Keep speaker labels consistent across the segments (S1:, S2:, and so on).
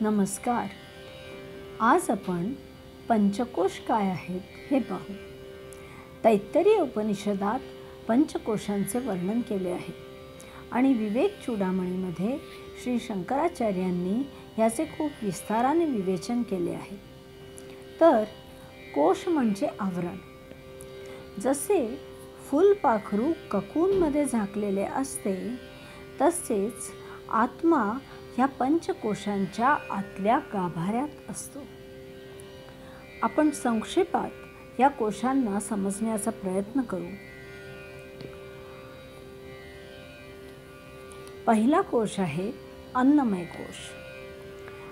S1: नमस्कार. आज आपण पंचकोश काय आहेत हे पाहू. तैत्तरीय उपनिषदात पंचकोशांचे वर्णन केले आहे आणि विवेक चूडामणीमध्ये श्री शंकराचार्यांनी याचे खूप विस्ताराने विवेचन केले आहे. तर कोश म्हणजे आवरण. जसे फुलपाखरू ककूनमध्ये झाकलेले असते तसेच आत्मा ह्या पंचकोशांच्या आतल्या गाभाऱ्यात असतो. आपण संक्षेपात या कोशांना समजण्याचा प्रयत्न करू. पहिला कोश आहे अन्नमय कोश.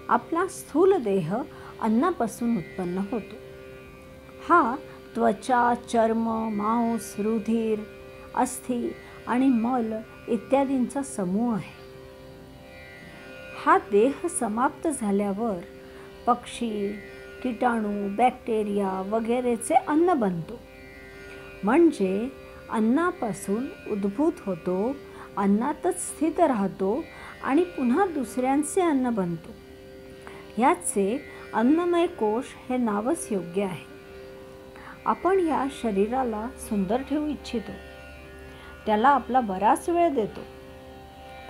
S1: आपला स्थूल देह अन्नापासून उत्पन्न होतो. हा त्वचा, चर्म, मांस, रुधिर, अस्थी आणि मल इत्यादींचा समूह आहे. हा देह समाप्त झाल्यावर पक्षी, कीटाणू, बॅक्टेरिया वगैरेचे अन्न बनतो. म्हणजे अन्नापासून उद्भूत होतो, अन्नातच स्थित राहतो आणि पुन्हा दुसऱ्यांचे अन्न बनतो. याचे अन्नमय कोश हे नावच योग्य आहे. आपण या शरीराला सुंदर ठेवू इच्छितो, त्याला आपला बराच वेळ देतो,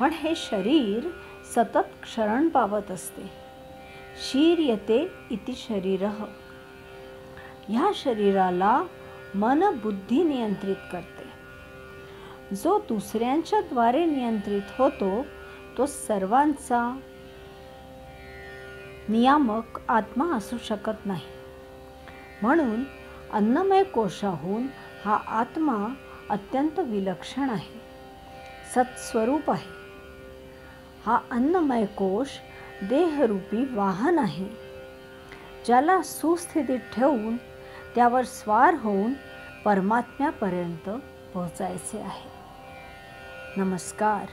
S1: पण हे शरीर सतत क्षरण पावत असते. शीर्यते इति शरीरः. ह्या शरीराला मन बुद्धी नियंत्रित करते. जो दुसऱ्यांच्या द्वारे नियंत्रित होतो तो सर्वांचा नियामक आत्मा असू शकत नाही. म्हणून अन्नमय कोशाहून हा आत्मा अत्यंत विलक्षण आहे, सत्स्वरूप आहे. हा अन्नमय कोश देहरूपी वाहन आहे, ज्याला सुस्थितीत ठेवून त्यावर स्वार होऊन परमात्म्यापर्यंत पोहोचायचे आहे. नमस्कार.